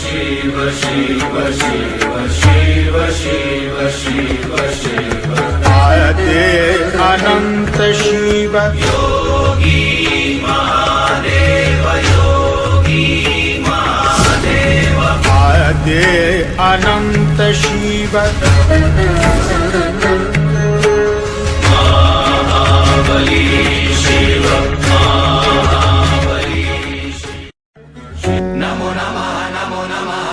शिव शिव शिव शिव शिव शिव शिव आदे अनंत शिव योगी महादेव योगी महादेव आदे अनंत शिव महाबली शिव महाबली नमो नमः नमो नमः